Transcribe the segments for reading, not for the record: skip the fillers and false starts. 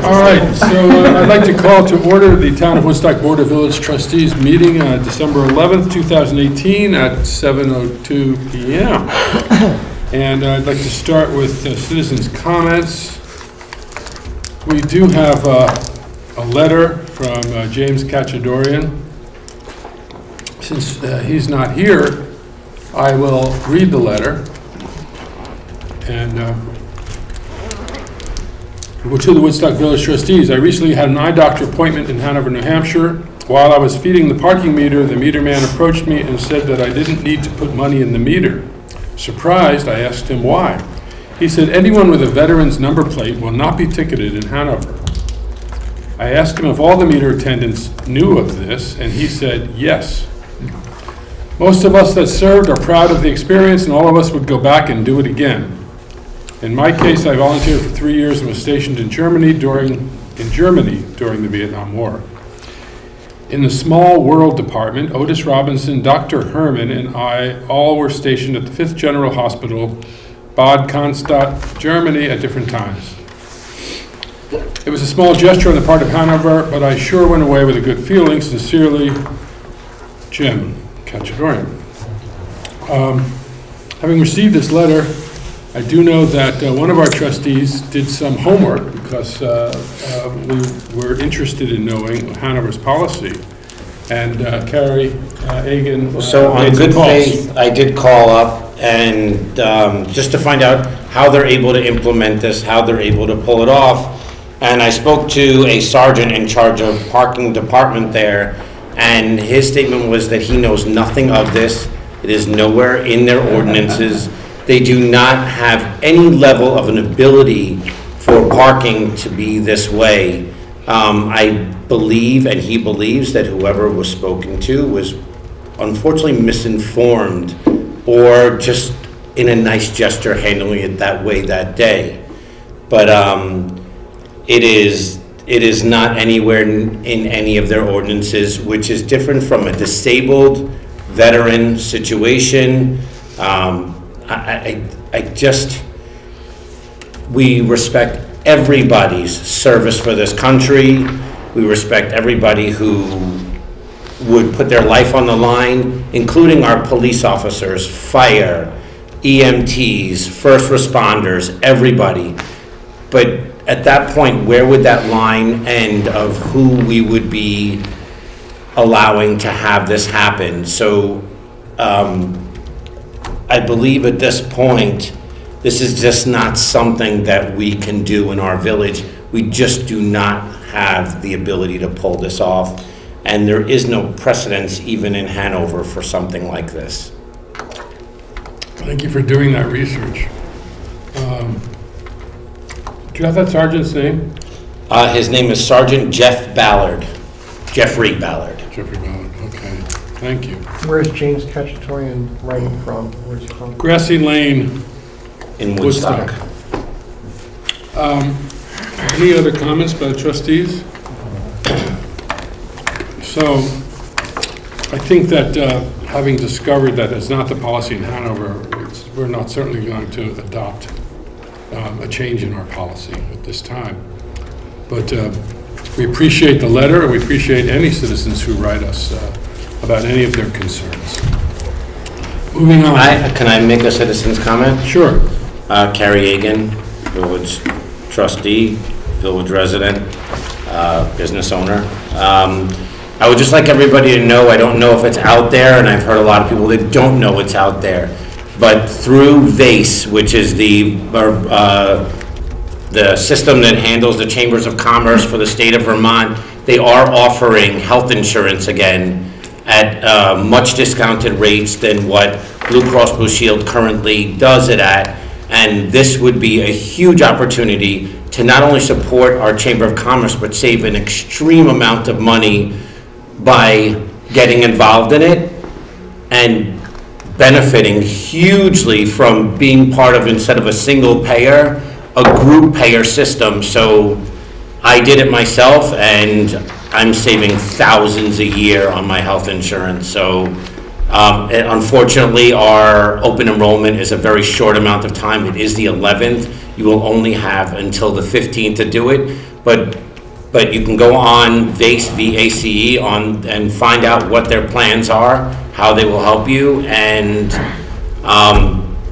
All right, so I'd like to call to order the Town of Woodstock Board of Village Trustees meeting on December 11th, 2018 at 7:02 p.m. And I'd like to start with citizens' comments. We do have a letter from James Cachadorian. Since he's not here, I will read the letter. And to the Woodstock Village Trustees, I recently had an eye doctor appointment in Hanover, New Hampshire. While I was feeding the parking meter, the meter man approached me and said that I didn't need to put money in the meter. Surprised, I asked him why. He said anyone with a veteran's number plate will not be ticketed in Hanover. I asked him if all the meter attendants knew of this, and he said yes. Most of us that served are proud of the experience, and all of us would go back and do it again. In my case, I volunteered for 3 years and was stationed in Germany during the Vietnam War. In the Small World Department, Otis Robinson, Dr. Herman, and I all were stationed at the 5th General Hospital, Bad Cannstatt, Germany, at different times. It was a small gesture on the part of Hanover, but I sure went away with a good feeling. Sincerely, Jim Cachadorian. Having received this letter, I do know that one of our trustees did some homework because we were interested in knowing Hanover's policy. And Carrie Egan. So on good faith, I did call up and just to find out how they're able to implement this, how they're able to pull it off. And I spoke to a sergeant in charge of parking department there, and his statement was that he knows nothing of this. It is nowhere in their ordinances. They do not have any level of an ability for parking to be this way. I believe, and he believes, that whoever was spoken to was unfortunately misinformed or just in a nice gesture handling it that way that day. But it is not anywhere in any of their ordinances, which is different from a disabled veteran situation. We respect everybody's service for this country. We respect everybody who would put their life on the line, including our police officers, fire, EMTs, first responders, everybody. But at that point, where would that line end of who we would be allowing to have this happen? So I believe at this point, this is just not something that we can do in our village. We just do not have the ability to pull this off. And there is no precedence even in Hanover for something like this. Thank you for doing that research. Do you have that sergeant's name? His name is Sergeant Jeff Ballard. Jeffrey Ballard. Jeffrey Ballard, okay. Thank you. Where's James Cachadorian writing from? Where's he from? Grassy Lane In Woodstock. Any other comments by the trustees? So I think that having discovered that it's not the policy in Hanover, we're not certainly going to adopt a change in our policy at this time. But we appreciate the letter, and we appreciate any citizens who write us about any of their concerns. Moving on. Can I make a citizen's comment? Sure. Carrie Egan, village trustee, village resident, business owner. I would just like everybody to know, I don't know if it's out there, and I've heard a lot of people that don't know it's out there, but through VACE, which is the system that handles the chambers of commerce for the state of Vermont, they are offering health insurance again at much discounted rates than what Blue Cross Blue Shield currently does it at. And this would be a huge opportunity to not only support our Chamber of Commerce, but save an extreme amount of money by getting involved in it and benefiting hugely from being part of, instead of a single payer, a group payer system. So I did it myself, and I'm saving thousands a year on my health insurance. So unfortunately, our open enrollment is a very short amount of time. It is the 11th. You will only have until the 15th to do it. but you can go on VACE, VACE, and find out what their plans are, how they will help you, and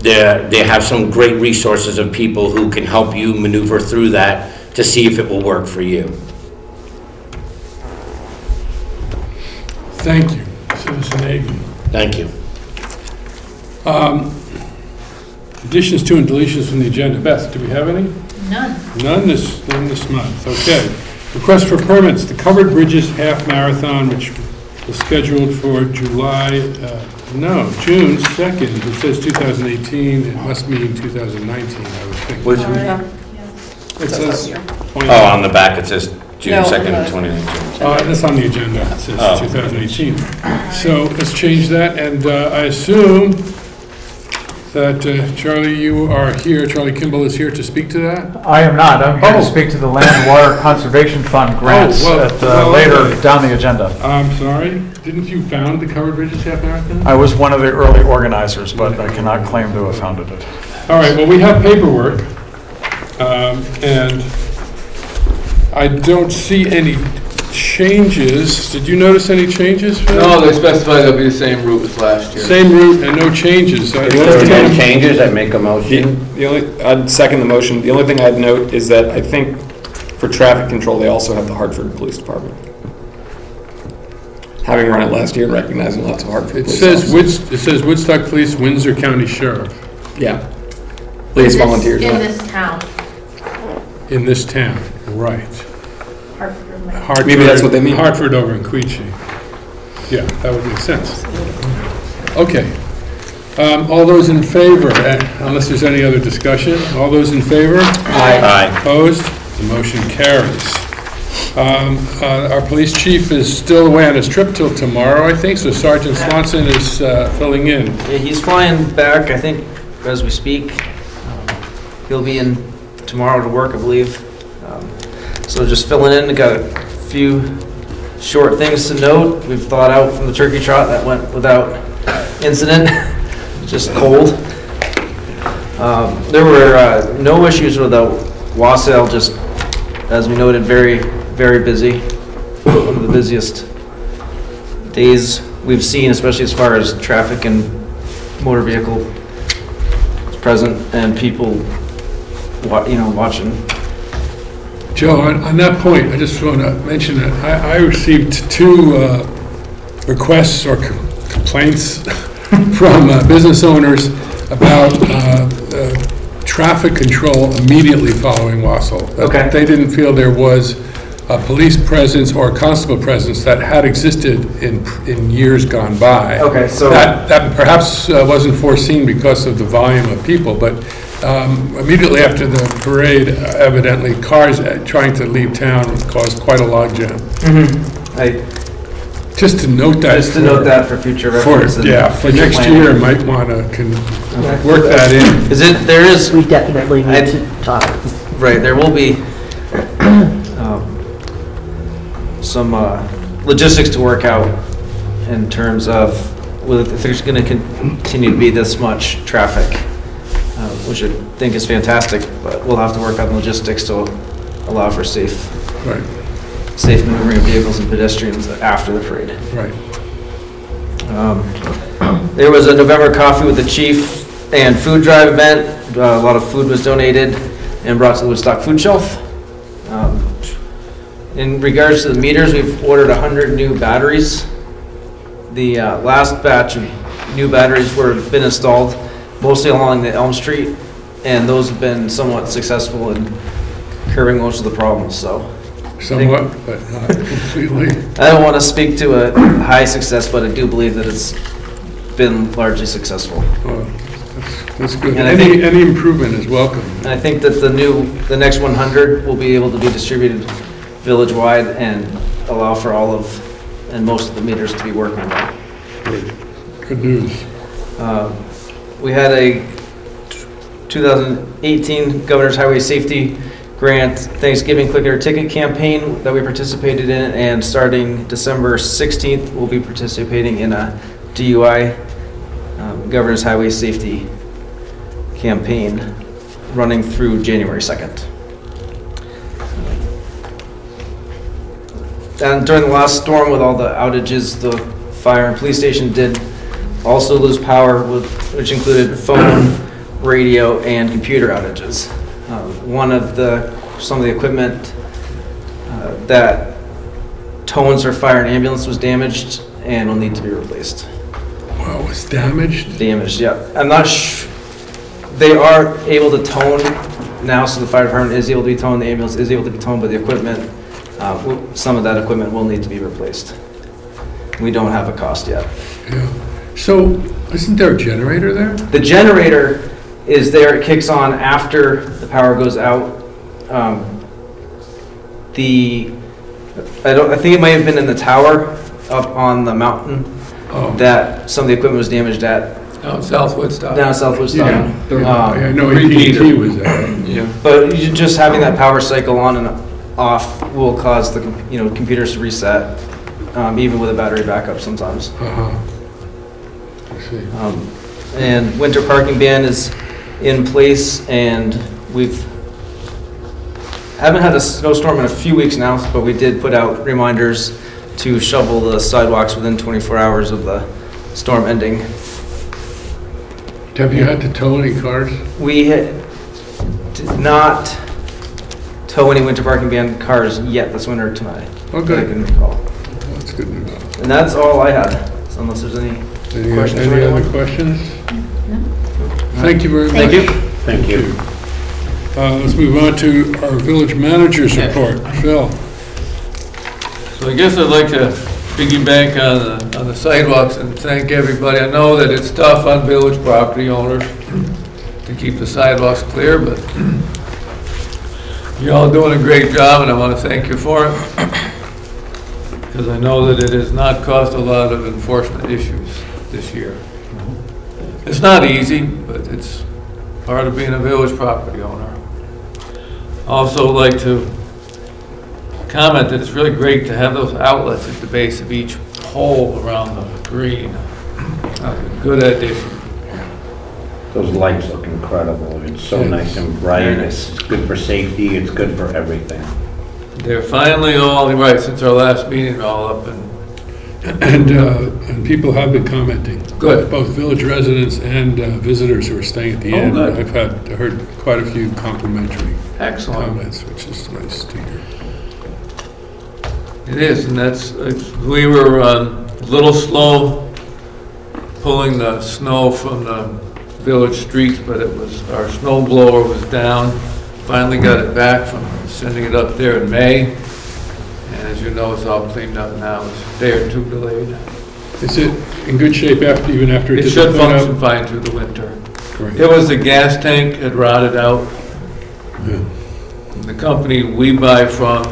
they have some great resources of people who can help you maneuver through that to see if it will work for you. Thank you, Citizen Agan. Thank you. Additions to and deletions from the agenda. Beth, do we have any? None. None this month. Okay. Request for permits. The Covered Bridges Half Marathon, which was scheduled for June 2nd. It says 2018. It must mean 2019, I would think. Which It says. Oh, on the back it says June No, 2nd, no. 2019. That's on the agenda. It says Oh. 2018. So let's change that. And I assume that Charlie, you are here. Charlie Kimball is here to speak to that. I am not. I'm here Oh. to speak to the Land and Water Conservation Fund grants later down the agenda. I'm sorry. Didn't you found the Covered Bridges Half Marathon? I was one of the early organizers, but I cannot claim to have founded it. All right, well, we have paperwork, and I don't see any changes. Did you notice any changes, Phil? No, they specified it'll be the same route as last year. Same route and no changes. If there are no changes, I make a motion. I'd second the motion. The only thing I'd note is that I think for traffic control, they also have the Hartford Police Department. Having run it last year and recognizing lots of Hartford It police says officers. it says Woodstock Police, Windsor County Sheriff, Yeah. Police volunteers. In right? this town. in this town, right. Hartford. Hartford. Maybe that's what they mean. Hartford over in Queechee. Yeah, that would make sense. Okay. All those in favor, unless there's any other discussion, all those in favor? Aye. Opposed? The motion carries. Our police chief is still away on his trip till tomorrow, I think, so Sergeant Swanson is filling in. Yeah, he's flying back, I think, as we speak. He'll be in tomorrow to work, I believe. So just filling in, got a few short things to note. We've thought out from the turkey trot that went without incident, just cold. There were no issues with the wassail, just as we noted, very, very busy. One of the busiest days we've seen, especially as far as traffic and motor vehicle present and people, watching. Joe, on that point, I just want to mention that I received two requests or complaints from business owners about traffic control immediately following Wausau. Okay. They didn't feel there was a police presence or a constable presence that had existed in years gone by. Okay, so That perhaps wasn't foreseen because of the volume of people, but immediately after the parade, evidently cars trying to leave town caused quite a logjam. Just to note that. Just to note that for future reference. For next year, might want to work that in. We definitely need to talk. Right, there will be some logistics to work out in terms of if there's going to continue to be this much traffic, which I think is fantastic, but we'll have to work on logistics to allow for safe maneuvering of vehicles and pedestrians after the parade. Right. There was a November Coffee with the Chief and food drive event. A lot of food was donated and brought to the Woodstock Food Shelf. In regards to the meters, we've ordered 100 new batteries. The last batch of new batteries been installed mostly along the Elm Street, and those have been somewhat successful in curbing most of the problems. So, Somewhat, but not completely. I don't want to speak to a high success, but I do believe that it's been largely successful. Well, that's good. And Any improvement is welcome. And I think that the next 100 will be able to be distributed village-wide and allow for most of the meters to be working well. Good news. We had a 2018 Governor's Highway Safety Grant Thanksgiving Clicker Ticket campaign that we participated in, and starting December 16th, we'll be participating in a DUI Governor's Highway Safety campaign running through January 2nd. And during the last storm with all the outages, the fire and police station did also lose power, which included phone, radio, and computer outages. Some of the equipment that tones our fire and ambulance was damaged and will need to be replaced. Wow, it was damaged? Damaged, yeah. I'm not sure. They are able to tone now, so the fire department is able to be toned, the ambulance is able to be toned, but the equipment, some of that equipment will need to be replaced. We don't have a cost yet. Yeah. So, isn't there a generator there? The generator is there, it kicks on after the power goes out. I think it might have been in the tower up on the mountain that some of the equipment was damaged at. Down South Woodstock. Down South Woodstock. I know AT&T was there. Yeah. But just having that power cycle on and off will cause the computers to reset, even with a battery backup sometimes. I see. And winter parking ban is in place, and haven't had a snowstorm in a few weeks now, but we did put out reminders to shovel the sidewalks within 24 hours of the storm ending. Have you had to tow any cars? We did not tow any winter parking ban cars yet this winter tonight. Okay. That I can recall. That's good to know. And that's all I had, so unless there's any questions. Any other questions? No. Thank you very much. Thank you. Thank you. Let's move on to our village manager's report. Phil. So I guess I'd like to piggyback on the sidewalks and thank everybody. I know that it's tough on village property owners to keep the sidewalks clear, but you're all doing a great job, and I want to thank you for it, because I know that it has not caused a lot of enforcement issues this year. It's not easy, but it's part of being a village property owner. Also like to comment that it's really great to have those outlets at the base of each pole around the green. Good addition. Those lights look incredible. It's so nice and bright. It's good for safety. It's good for everything. They're finally all, right, since our last meeting, all up And people have been commenting. Good. Both village residents and visitors who are staying at the end. Good. I've heard quite a few complimentary excellent. comments, which is nice to hear. It is, and we were a little slow pulling the snow from the village streets, but our snow blower was down. Finally got it back from sending it up there in May. And as you know, it's all cleaned up now. It's a day or two delayed. Is it in good shape even after it It did should the cleanup? function fine through the winter. Great. It was the gas tank had rotted out. Yeah. The company we buy from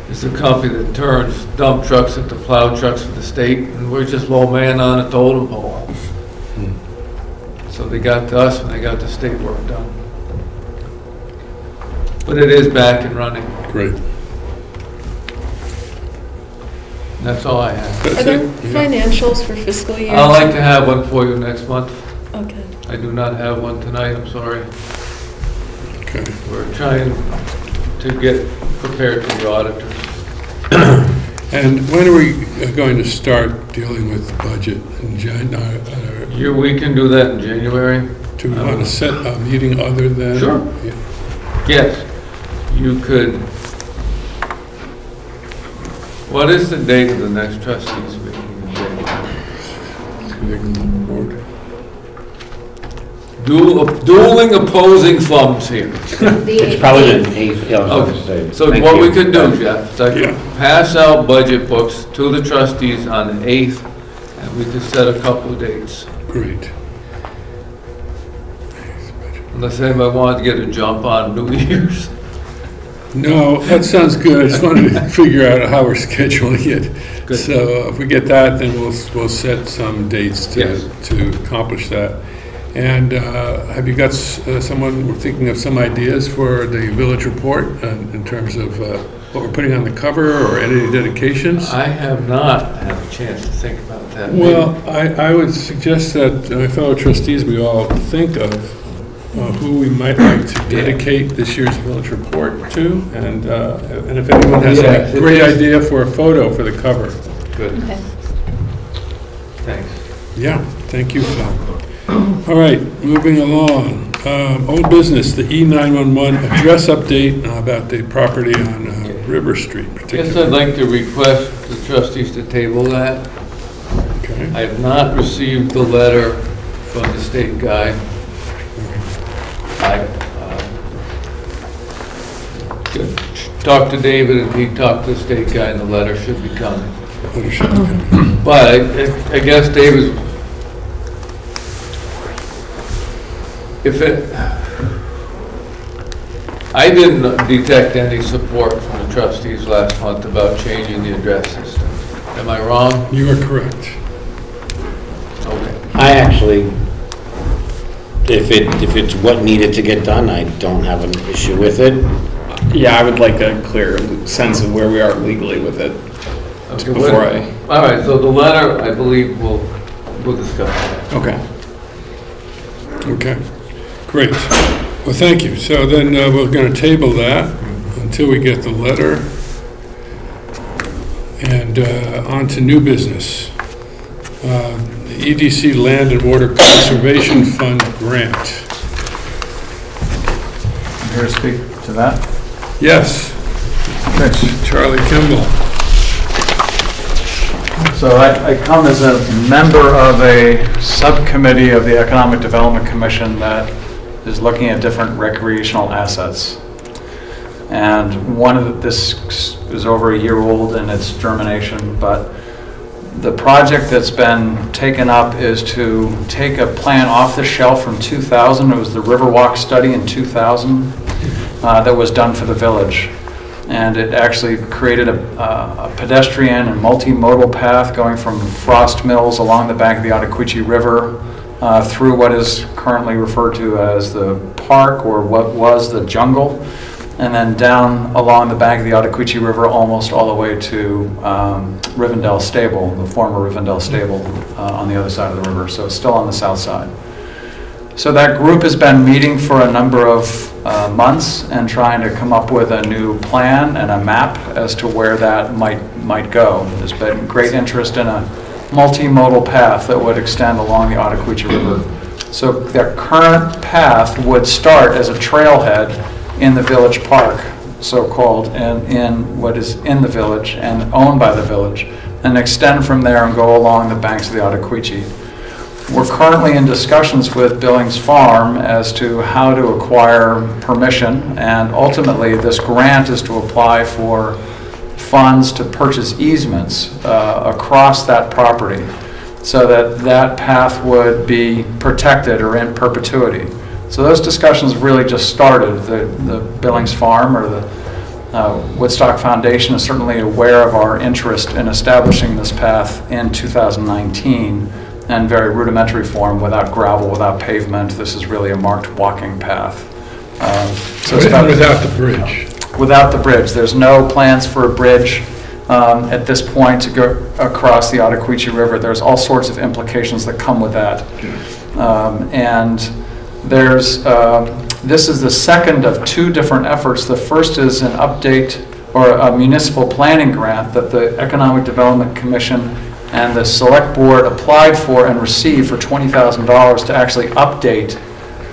is the company that turns dump trucks into plow trucks for the state, and we're just low man on a totem pole. So they got to us when they got the state work done. But it is back and running. Great. That's all I have. That's Are there it? Yeah. financials for fiscal year? I'd like to have one for you next month. Okay. I do not have one tonight, I'm sorry. Okay. We're trying to get prepared for the auditors. And when are we going to start dealing with the budget in January? We can do that in January. Do we want to set a meeting other than? Sure. Yeah. Yes, you could. What is the date of the next trustees meeting in January? Dueling opposing thumbs here. It's probably the 8th. Yeah, I was going to say. So Thank what you. we could do, Jeff, is I could pass out budget books to the trustees on the 8th, and we could set a couple of dates. Great. Unless anybody wanted to get a jump on New Year's. No, that sounds good. I just wanted to figure out how we're scheduling it. Good. So if we get that, then we'll set some dates Yes. to accomplish that. And have you got someone, we're thinking of some ideas for the village report in terms of what we're putting on the cover or any dedications? I have not had a chance to think about that. Well, I would suggest that my fellow trustees, we all think of who we might like to dedicate this year's village report to, and if anyone has a great idea for a photo for the cover. Good. Okay. Thanks. Yeah, thank you, Phil. All right, moving along. Old business, the E911 address update about the property on River Street I guess particularly. I'd like to request the trustees to table that. Okay. I have not received the letter from the state guy. I talked to David, and he talked to the state guy, and the letter should be coming. But I guess David, I didn't detect any support from the trustees last month about changing the address system. Am I wrong? You are correct. Okay. I actually, if it's what needed to get done, I don't have an issue with it. Yeah, I would like a clear sense of where we are legally with it Okay, before I... All right, so the letter, I believe, we'll discuss that. Okay. Okay, great. Well, thank you. So then we're going to table that until we get the letter. And on to new business. The EDC Land and Water Conservation Fund grant. I'm here to speak to that. Yes, Thanks. Charlie Kimball. So I come as a member of a subcommittee of the Economic Development Commission that is looking at different recreational assets. And this is over a year old in its germination, but the project that's been taken up is to take a plan off the shelf from 2000. It was the Riverwalk study in 2000 that was done for the village. And it actually created a pedestrian and multimodal path going from Frost Mills along the bank of the Ottaquiche River through what is currently referred to as the park, or what was the jungle, and then down along the bank of the Ottaquiche River almost all the way to Rivendell Stable, the former Rivendell Stable on the other side of the river, so it's still on the south side. So that group has been meeting for a number of months and trying to come up with a new plan and a map as to where that might go. There's been great interest in a multimodal path that would extend along the Ottaquiche River. So the current path would start as a trailhead in the village park, so-called, and in what is in the village and owned by the village, and extend from there and go along the banks of the Ottaquiche. We're currently in discussions with Billings Farm as to how to acquire permission, and ultimately this grant is to apply for funds to purchase easements across that property so that that path would be protected or in perpetuity. So those discussions really just started. The Billings Farm or the Woodstock Foundation is certainly aware of our interest in establishing this path in 2019 in very rudimentary form, without gravel, without pavement. This is really a marked walking path. So without the bridge. Without the bridge. There's no plans for a bridge at this point to go across the Ottaquiche River. There's all sorts of implications that come with that. And there's, this is the second of two different efforts. The first is an update or a municipal planning grant that the Economic Development Commission and the Select Board applied for and received for $20,000 to actually update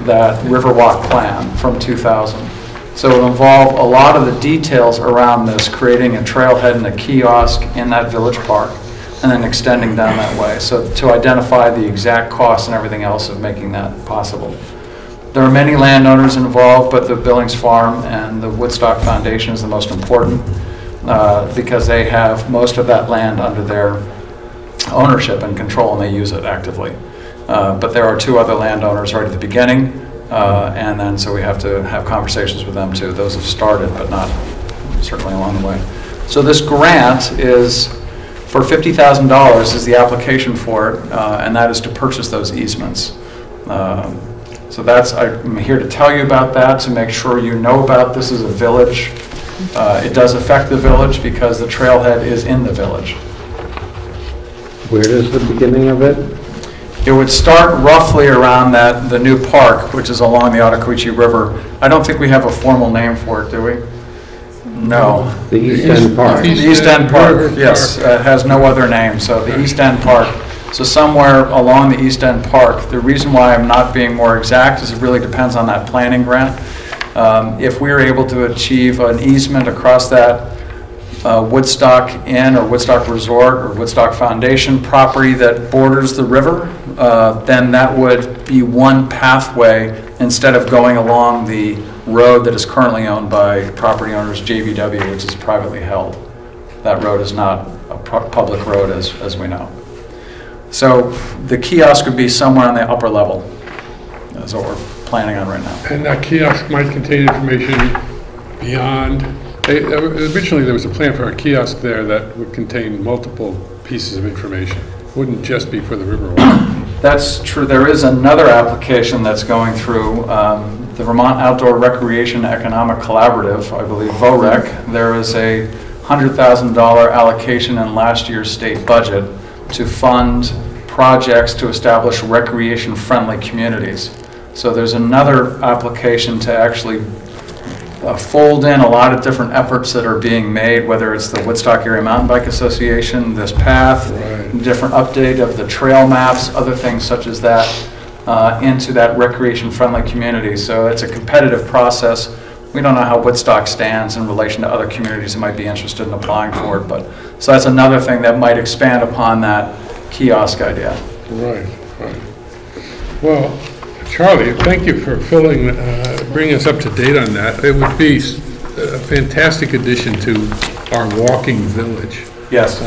that Riverwalk plan from 2000. So it will involve a lot of the details around this, creating a trailhead and a kiosk in that village park, and then extending down that way. So to identify the exact costs and everything else of making that possible. There are many landowners involved, but the Billings Farm and the Woodstock Foundation is the most important because they have most of that land under their ownership and control, and they use it actively. But there are two other landowners right at the beginning, and then so we have to have conversations with them too. Those have started, but not certainly along the way. So this grant is for $50,000 is the application for it, and that is to purchase those easements. So I'm here to tell you about that, to make sure you know about this as a village. It does affect the village because the trailhead is in the village. Where is the beginning of it? It would start roughly around the new park, which is along the Ottauquechee River. I don't think we have a formal name for it, do we? No. The East End Park. The East End Park, yes, it has no other name, so the East End Park. So somewhere along the East End Park. The reason why I'm not being more exact is it really depends on that planning grant. If we are able to achieve an easement across that Woodstock Inn or Woodstock Resort or Woodstock Foundation property that borders the river, then that would be one pathway instead of going along the road that is currently owned by property owners JVW, which is privately held. That road is not a public road as we know. So the kiosk would be somewhere on the upper level. That's what we're planning on right now. And that kiosk might contain information beyond, originally there was a plan for a kiosk there that would contain multiple pieces of information. Wouldn't just be for the Riverwalk. That's true. There is another application that's going through the Vermont Outdoor Recreation Economic Collaborative, I believe, VOREC. There is a $100,000 allocation in last year's state budget to fund projects to establish recreation-friendly communities. So there's another application to actually fold in a lot of different efforts that are being made, whether it's the Woodstock Area Mountain Bike Association, this path, different update of the trail maps, other things such as that, into that recreation-friendly community. So it's a competitive process. We don't know how Woodstock stands in relation to other communities that might be interested in applying for it, but so that's another thing that might expand upon that kiosk idea. Right, right. Well, Charlie, thank you for bringing us up to date on that. It would be a fantastic addition to our walking village. Yes.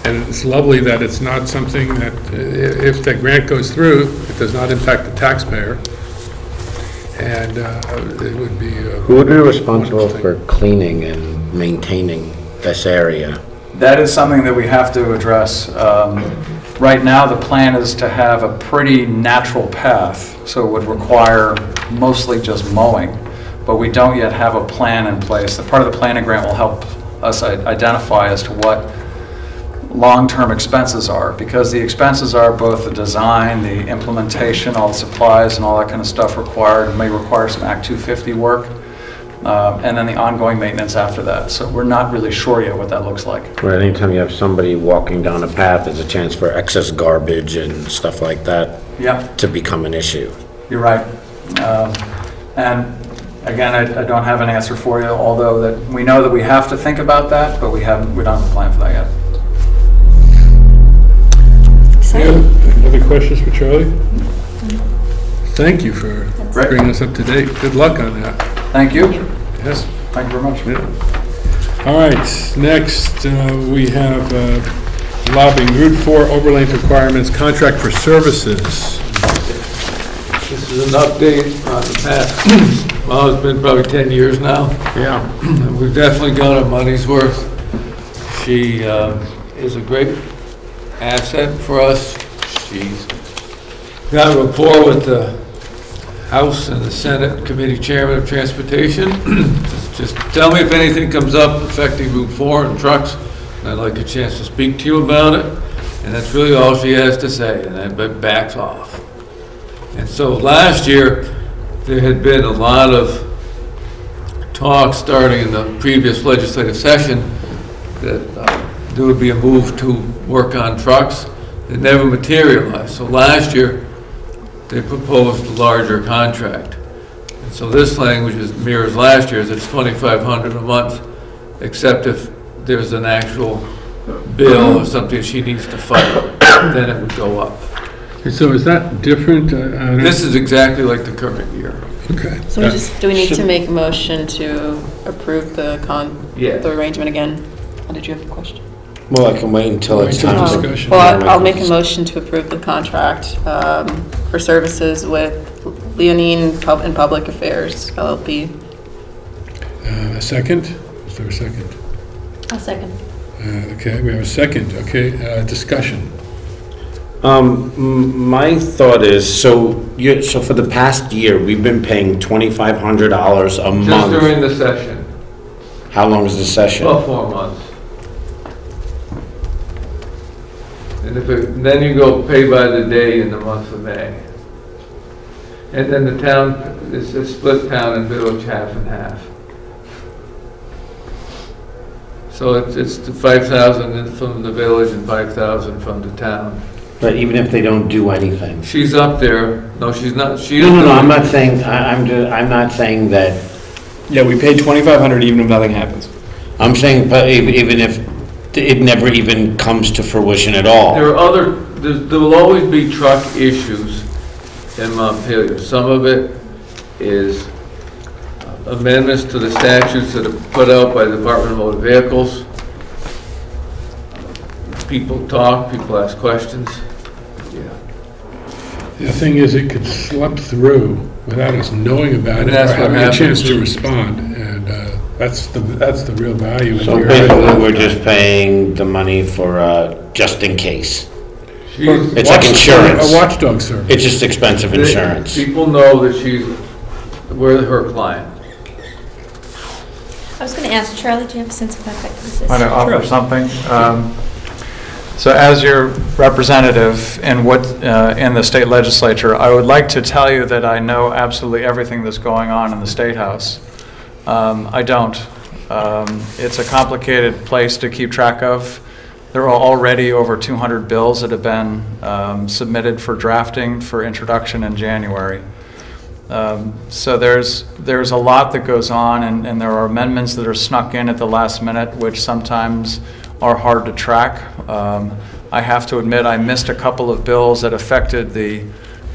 And it's lovely that it's not something that, if the grant goes through, it does not impact the taxpayer. And it would be... Who would be responsible for cleaning and maintaining this area? That is something that we have to address. Right now, the plan is to have a pretty natural path, so it would require mostly just mowing, but we don't yet have a plan in place. The part of the planning grant will help us identify as to what long-term expenses are, because the expenses are both the design, the implementation, all the supplies and all that kind of stuff required. It may require some Act 250 work, and then the ongoing maintenance after that. So we're not really sure yet what that looks like. Right, anytime you have somebody walking down a path, there's a chance for excess garbage and stuff like that to become an issue. You're right. And again, I don't have an answer for you, although that we know that we have to think about that, but we don't have a plan for that yet. Any other questions for Charlie? Thank you for bringing us up to date. Good luck on that. Thank you. Yes. Thank you very much. Yeah. All right, next we have lobbying Route 4 overlay requirements contract for services. This is an update on the past, well, it's been probably 10 years now. Yeah. We've definitely got our money's worth. She is a great asset for us. She's got a rapport with the House and the Senate Committee Chairman of Transportation. Just tell me if anything comes up affecting Route 4 and trucks, and I'd like a chance to speak to you about it. And that's really all she has to say, and then backs off. And so last year, there had been a lot of talk starting in the previous legislative session that there would be a move to work on trucks. It never materialized. So last year, they proposed a larger contract. And so this language mirrors last year's. It's $2,500 a month, except if there's an actual bill or something she needs to fight, then it would go up. So is that different? This is exactly like the current year. Okay. So do we need to make a motion to approve the arrangement again? Or did you have a question? Well, I can wait until it's time to discussion. Well, I'll make a motion to approve the contract for services with Leonine in Public Affairs, LLP. A second? Is there a second? A second. Okay, we have a second. Okay, discussion. My thought is, so for the past year, we've been paying $2,500 a month. Just during the session. How long is the session? About 4 months. And then you go pay by the day in the month of May. And then the town, it's a split town and village half and half. So it's the 5,000 from the village and 5,000 from the town. But even if they don't do anything? She's up there. No, she's not. She No, I'm not saying, I'm not saying that. Yeah, we pay 2,500 even if nothing happens. I'm saying, but even if it never even comes to fruition at all. There are there will always be truck issues in Montpelier. Some of it is amendments to the statutes that are put out by the Department of Motor Vehicles. People talk, people ask questions. Yeah. The thing is, it could slip through without us knowing about it or having a chance to respond, and that's the real value. So basically, we're just paying the money for just in case. It's like insurance. A watchdog service. It's just expensive insurance. People know that we're her client. I was going to ask Charlie, do you have a sense of how effective this is? Want to offer something? So as your representative in the state legislature, I would like to tell you that I know absolutely everything that's going on in the State House. I don't. It's a complicated place to keep track of. There are already over 200 bills that have been submitted for drafting for introduction in January. So there's a lot that goes on, and there are amendments that are snuck in at the last minute, which sometimes are hard to track. I have to admit I missed a couple of bills that affected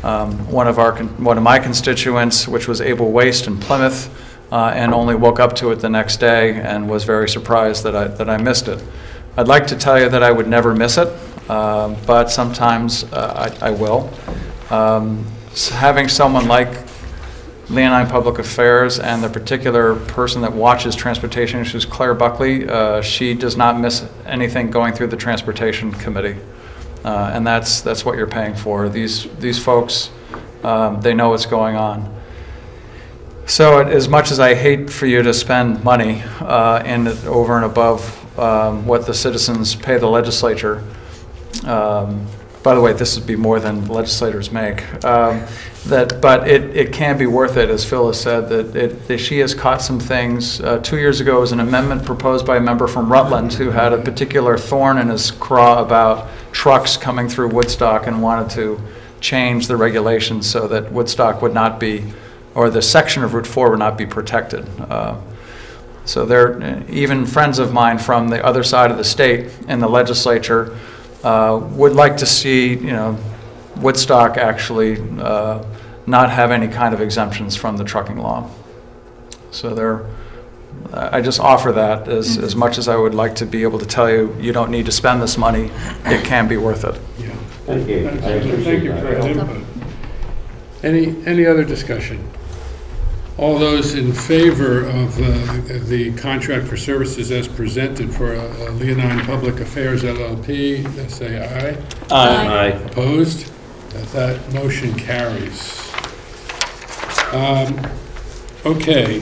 one of my constituents, which was Able Waste in Plymouth, and only woke up to it the next day and was very surprised that I missed it. I'd like to tell you that I would never miss it, but sometimes I will. So having someone like Leonine Public Affairs and the particular person that watches transportation issues, Claire Buckley, she does not miss anything going through the Transportation Committee. And that's what you're paying for. These folks, they know what's going on. So as much as I hate for you to spend money over and above what the citizens pay the legislature, by the way, this would be more than legislators make. But it can be worth it, as Phil has said, that she has caught some things. 2 years ago was an amendment proposed by a member from Rutland who had a particular thorn in his craw about trucks coming through Woodstock and wanted to change the regulations so that Woodstock would not be, or the section of Route 4 would not be protected. So even friends of mine from the other side of the state in the legislature would like to see, Woodstock actually not have any kind of exemptions from the trucking law. So I just offer that as much as I would like to be able to tell you, you don't need to spend this money, it can be worth it. Yeah. Thank you. Thank you for that input. Any other discussion? All those in favor of the contract for services as presented for Leonine Public Affairs LLP, say aye. Aye. Opposed? That motion carries. Okay,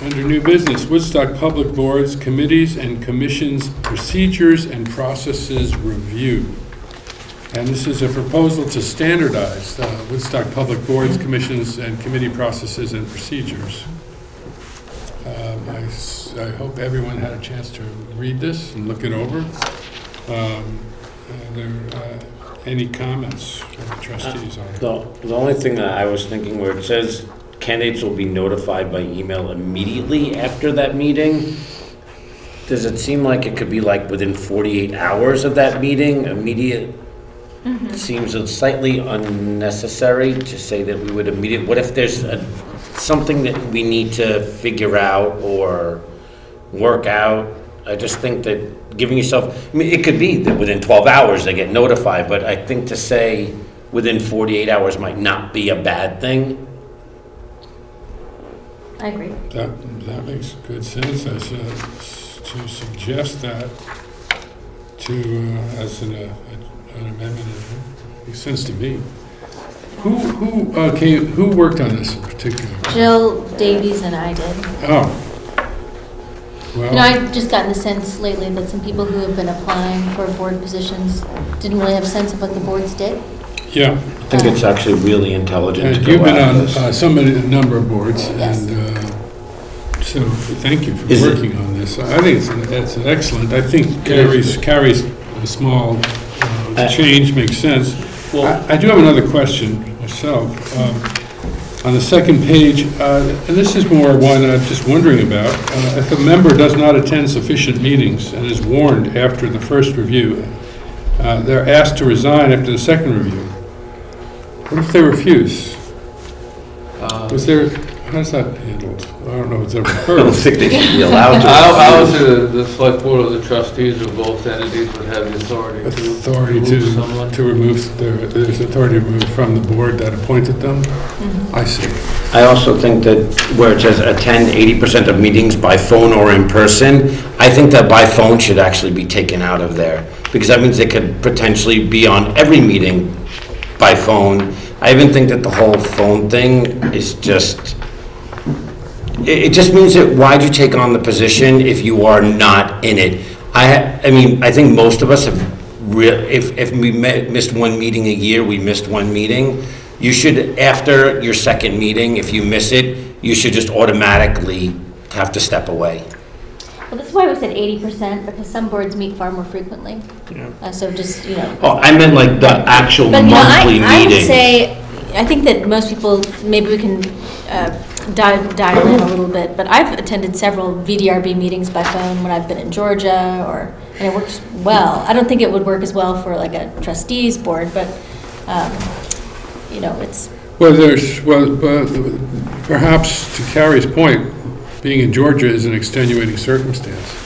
under new business, Woodstock Public Boards, Committees, and Commissions Procedures and Processes Review. And this is a proposal to standardize Woodstock Public Boards, Commissions, and Committee Processes and Procedures. I hope everyone had a chance to read this and look it over. Any comments from the trustees on it? The only thing that I was thinking, where it says candidates will be notified by email immediately after that meeting, does it seem like it could be like within 48 hours of that meeting? Immediate seems slightly unnecessary to say that we would immediately. What if there's something that we need to figure out or work out? I just think that giving yourself, it could be that within 12 hours they get notified, but I think to say within 48 hours might not be a bad thing. I agree. That makes good sense to suggest that as an amendment. It makes sense to me. Who worked on this in particular? Jill Davies and I did. Oh. Well, I've just gotten the sense lately that some people who have been applying for board positions didn't really have a sense of what the boards did. yeah. I think it's actually really intelligent to And go you've been at on this. a number of boards, Yes. and so thank you for Is it- working on this. I think it's excellent. I think carries a small change, makes sense. I do have another question myself. On the second page, and this is more one I'm just wondering about, if a member does not attend sufficient meetings and is warned after the first review, they're asked to resign after the second review. What if they refuse? How is that handled? I don't know if it's ever I don't occurred. think they should be allowed to. I would say the select board or the trustees of both entities would have the authority to remove someone. There's authority to remove from the board that appointed them? I see. I also think that where it says attend 80% of meetings by phone or in person, I think that by phone should actually be taken out of there, because that means they could potentially be on every meeting by phone. I even think that the whole phone thing is just, it just means that why'd you take on the position if you are not in it? I mean, I think most of us have, if we missed one meeting a year, we missed one meeting. You should, after your second meeting, if you miss it, you should just automatically have to step away. Well, that's why we said 80%, because some boards meet far more frequently. So just, Oh, I meant like the actual But, monthly I would meeting. say, I think that most people, maybe we can dial in a little bit, but I've attended several VDRB meetings by phone when I've been in Georgia, and it works well. I don't think it would work as well for like a trustees board, but, it's... Well, perhaps to Carrie's point, being in Georgia is an extenuating circumstance.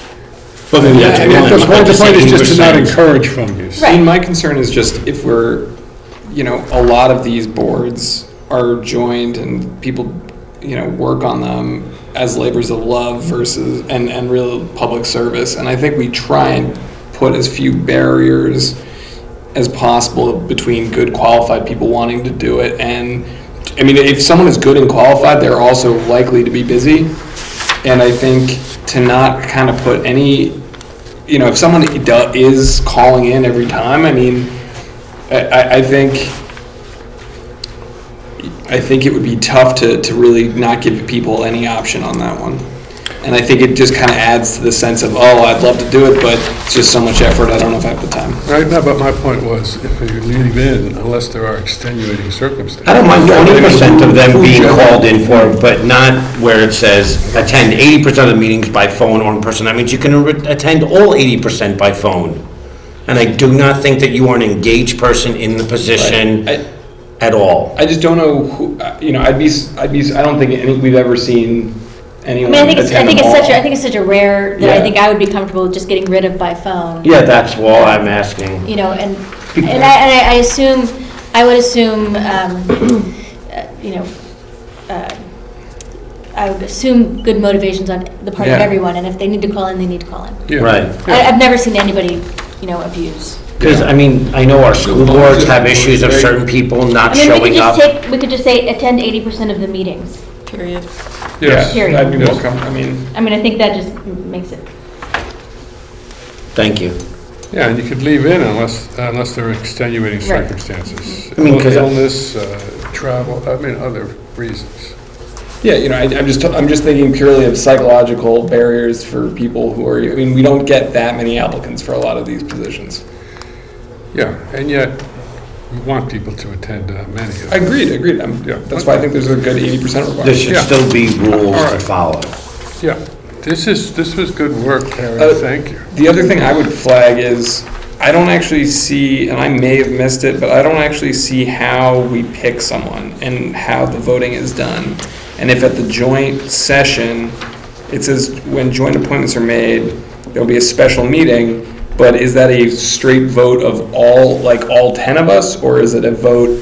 Well, then that's one. The point is just to not encourage phone use. I mean, my concern is just if we're, a lot of these boards are joined and people, work on them as labors of love versus, and real public service. And I think we try and put as few barriers as possible between good qualified people wanting to do it. And I mean, if someone is good and qualified, they're also likely to be busy. And I think to not kind of put any, if someone is calling in every time, I mean, I think it would be tough to really not give people any option on that one. And I think it just kind of adds to the sense of, oh, I'd love to do it, but it's just so much effort, I don't know if I have the time. Right, no, but my point was, if you leave in, unless there are extenuating circumstances. I don't mind 20% of them being called in for, but not where it says attend 80% of the meetings by phone or in person. That means you can attend all 80% by phone. And I do not think that you are an engaged person in the position at all. I just don't know who, I don't think we've ever seen anyone I think it's attend such a rare that I think I would be comfortable with just getting rid of by phone. Yeah, that's all I'm asking. I would assume, I would assume good motivations on the part of everyone, and if they need to call in, they need to call in. Yeah. Right. I've never seen anybody, abuse. Because, I mean, I know our school boards have issues of certain people not showing up. We could just say attend 80% of the meetings. Period. Yes. Period. I'd be more comfortable, I think that just makes it. Thank you. Yeah, and you could leave in unless there are extenuating circumstances. I mean, 'cause illness, travel, other reasons. Yeah, I'm just thinking purely of psychological barriers for people who are, we don't get that many applicants for a lot of these positions. Yeah, and yet we want people to attend many of them. Agreed. That's why I think there's a good 80% requirement. There should still be rules to follow. Yeah, this was good work, Karen, thank you. The other thing I would flag is, I don't actually see, and I may have missed it, but I don't actually see how we pick someone and how the voting is done. And if at the joint session, it says when joint appointments are made, there'll be a special meeting, but is that a straight vote of all 10 of us, or is it a vote,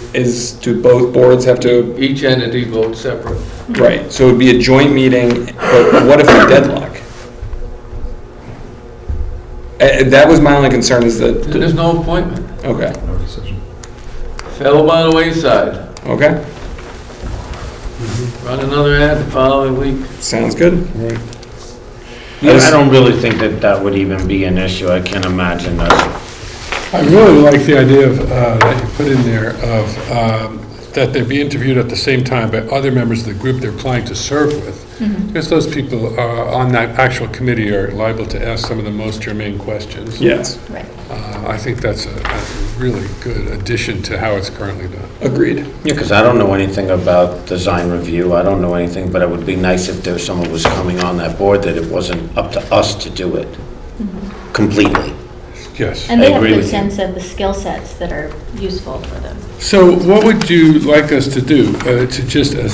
do both boards have to? Each entity votes separate. Right, so it would be a joint meeting, but what if we deadlock? That was my only concern, is that. There's no appointment. Okay. No decision. Fell by the wayside. Okay, Run another ad the following week. sounds good. Right. I don't really think that that would even be an issue. I can't imagine that. I really like the idea of, that you put in there of, that they be interviewed at the same time by other members of the group they're applying to serve with. Because those people on that actual committee are liable to ask some of the most germane questions. Yes. Right. I think that's a really good addition to how it's currently done. Agreed. Yeah, because I don't know anything about design review. I don't know anything, but it would be nice if there someone was coming on that board that it wasn't up to us to do it completely. Yes. And they I have a agree good with you. sense of the skill sets that are useful for them. So what would you like us to do? To just a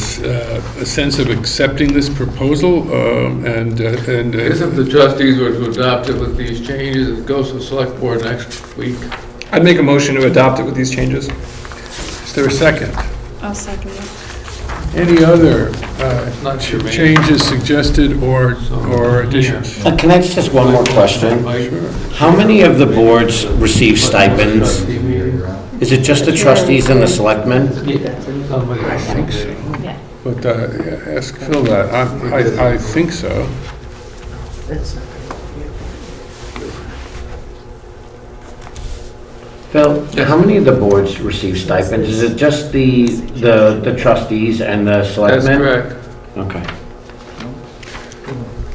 sense of accepting this proposal I guess if the trustees were to adopt it with these changes, it goes to the select board next week. I'd make a motion to adopt it with these changes. Is there a second? I'll second it. Any other Not germane. changes suggested or additions? Can I just one more question? How many of the boards receive stipends? Is it just the trustees and the selectmen? I think so. Yeah. But ask Phil that. I think so. Phil, how many of the boards receive stipends? Is it just the trustees and the That's selectmen? correct. Okay.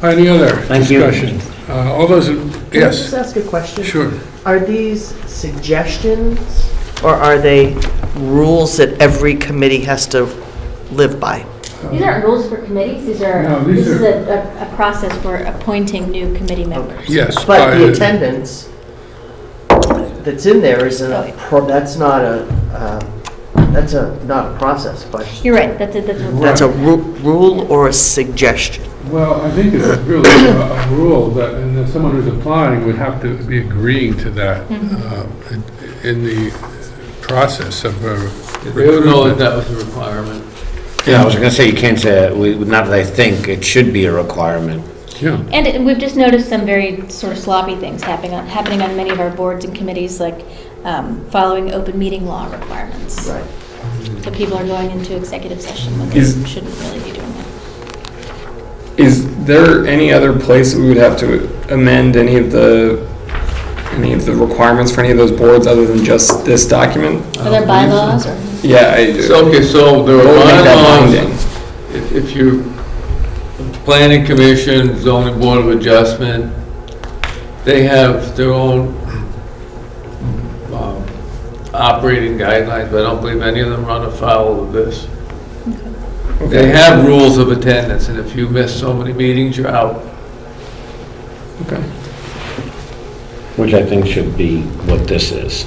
Any other Thank you. discussion? All those, Can I just yes, ask a question? sure. Are these suggestions, or are they rules that every committee has to live by? These aren't rules for committees, these are, No, these this is are- a process for appointing new committee members. Yes. But the attendance that's in there isn't Oh, yeah. that's not a process question. You're right, that's a That's a rule or a suggestion. Well, I think it's really a rule that, and that someone who's applying would have to be agreeing to that in the process of They would know that recruitment. that was a requirement. Yeah, I was gonna say, you can't say, not that I think, it should be a requirement. Yeah. And we've just noticed some very sort of sloppy things happening on many of our boards and committees, like following open meeting law requirements. Right. So people are going into executive session when they shouldn't really be doing that. Is there any other place that we would have to amend any of the requirements for any of those boards other than just this document? Are there bylaws or? Yeah, I do. So, okay, so there What are would make that bylaws, binding? if you, planning commission, zoning board of adjustment, they have their own operating guidelines, but I don't believe any of them run afoul of this. They have rules of attendance, and if you miss so many meetings, you're out. Okay. Which I think should be what this is.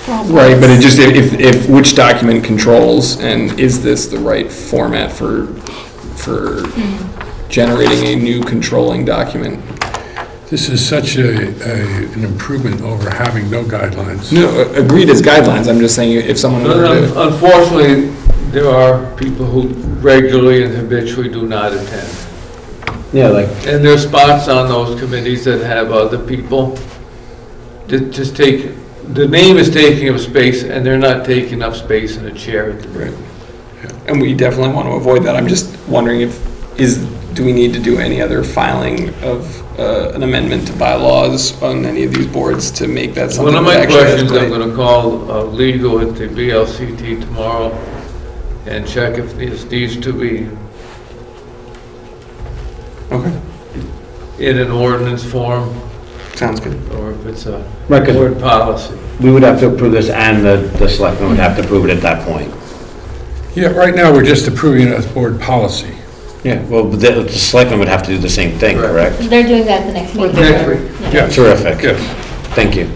Right, but it just, if which document controls, and is this the right format for generating a new controlling document? This is such an improvement over having no guidelines. No, agreed as guidelines, I'm just saying if someone were to... Unfortunately, there are people who regularly and habitually do not attend. Yeah, like, And there's spots on those committees that have other people that just take, the name is taking up space, and they're not taking up space in a chair at the Right. And we definitely want to avoid that. I'm just wondering do we need to do any other filing of an amendment to bylaws on any of these boards to make that something One of that my actually has questions, I'm weight? going to call legal at the BLCT tomorrow and check if this needs to be Okay, in an ordinance form sounds good. or if it's a Right, 'cause board policy. we would have to approve this and the selectmen would have to approve it at that point. Yeah, right now, we're just approving it as board policy. Yeah, well, the selectmen would have to do the same thing, correct? They're doing that at the next meeting. Next week. Yes. Terrific. Yes. Thank you.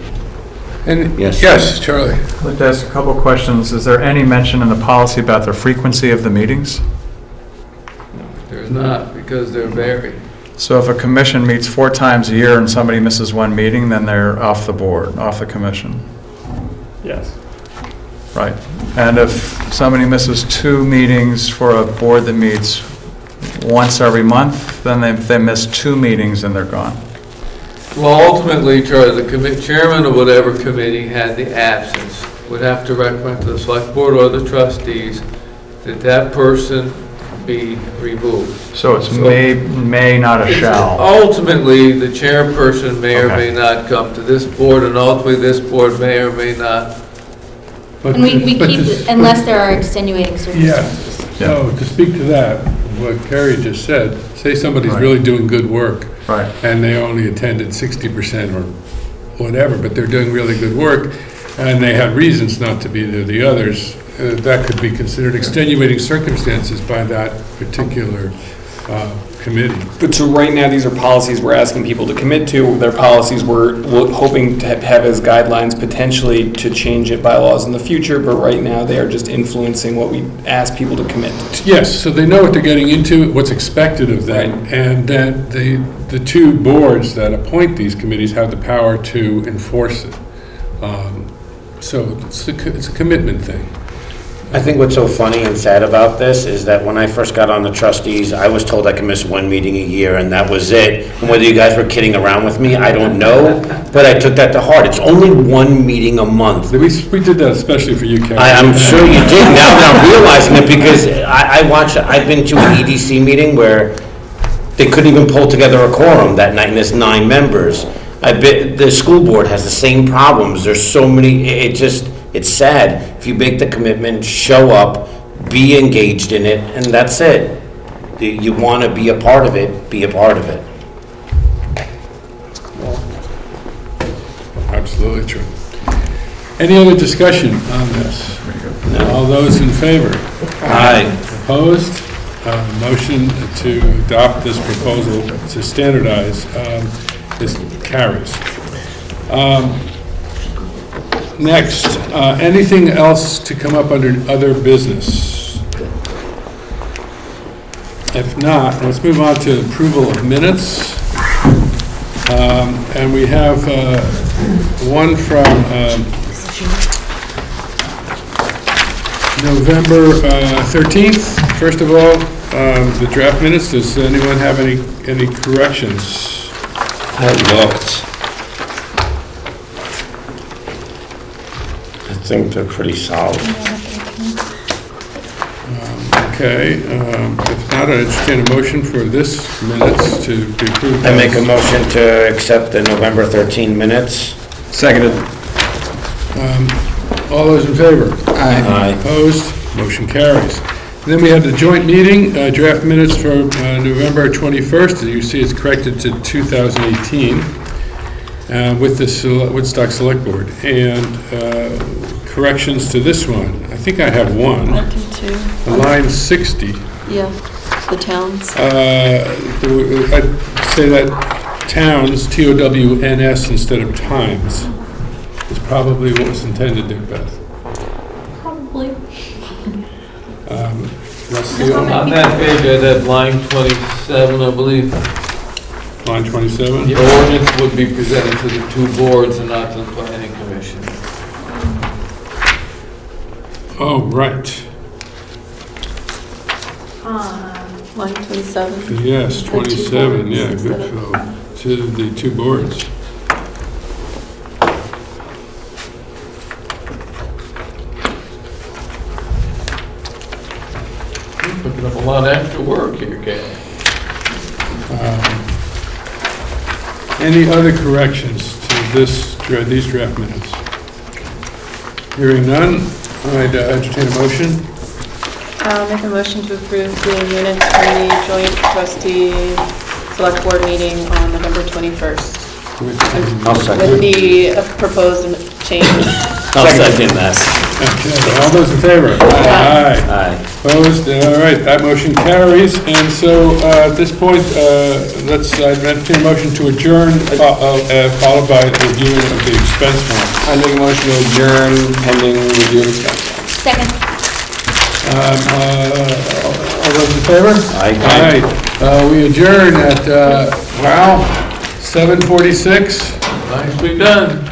And, Yes. yes, Charlie? I'd like to ask a couple questions. Is there any mention in the policy about the frequency of the meetings? There's not, because they're varied. So if a commission meets 4 times a year and somebody misses one meeting, then they're off the board, off the commission? Yes. Right. And if somebody misses 2 meetings for a board that meets once every month, then they miss 2 meetings and they're gone? Well, ultimately, Charlie, the chairman of whatever committee had the absence would have to recommend to the select board or the trustees that that person be removed. So it's may, not a shall. Ultimately, the chairperson may or Okay. may not come to this board, and ultimately, this board may or may not. But And we but keep, this- unless there are extenuating Yeah, circumstances. so to speak to that, what Carrie just said, say somebody's Right. really doing good work, Right. and they only attended 60% or whatever, but they're doing really good work, and they had reasons not to be there, the others, that could be considered extenuating circumstances by that particular committee. But so right now, these are policies we're asking people to commit to. They're policies we're hoping to have as guidelines potentially to change it bylaws in the future, but right now they are just influencing what we ask people to commit to. Yes, so they know what they're getting into, what's expected of them, Right. and then the two boards that appoint these committees have the power to enforce it. So it's a commitment thing. I think what's so funny and sad about this is that when I first got on the trustees, I was told I could miss one meeting a year and that was it. And whether you guys were kidding around with me, I don't know, but I took that to heart. It's only one meeting a month. We did that especially for you, Karen. I'm sure you did, now that I'm realizing it, because I've been to an EDC meeting where they couldn't even pull together a quorum that night, and there's 9 members. The school board has the same problems, there's so many, it's sad. If you make the commitment, show up, be engaged in it, and that's it. You want to be a part of it, be a part of it. Absolutely true. Any other discussion on this? All those in favor? Aye. Opposed? Motion to adopt this proposal to standardize this carries. Next, anything else to come up under other business? If not, let's move on to approval of minutes. And we have one from November 13th. First of all, the draft minutes. Does anyone have any corrections? I looked. I think they're pretty solid. Okay, if not, I entertain a motion for this minutes to be approved. I make a motion to accept the November 13 minutes. Seconded. All those in favor? Aye. Opposed? Motion carries. And then we have the joint meeting, draft minutes for November 21st. As you see, it's corrected to 2018 with the Woodstock Select Board. And corrections to this one. I think I have one. I do too. Line 60. Yeah, the towns. I'd say that towns, T-O-W-N-S instead of times, is probably what was intended there, Beth. Probably. That's the only, On that page, I had line 27, I believe. line 27? The ordinance would be presented to the two boards and not to the planning commission. Oh, right. Line 27. Yes, The two 27, boards yeah, instead good of- fellow. To the two boards. You're picking up a lot of extra work here, Ken. Any other corrections to these draft minutes? Hearing none, I'd entertain a motion. I'll make a motion to approve the minutes from the joint trustee select board meeting on November 21st. I'll second. With the proposed change. I'll second that. Okay, all those in favor? Aye. Aye. Opposed? All right, that motion carries. And so at this point, I'd entertain a motion to adjourn, followed by the reviewing of the expense warrant. I make a motion to adjourn pending review of expense. Second. All those in favor? Aye. Aye. We adjourn at, 7:46. Nicely done.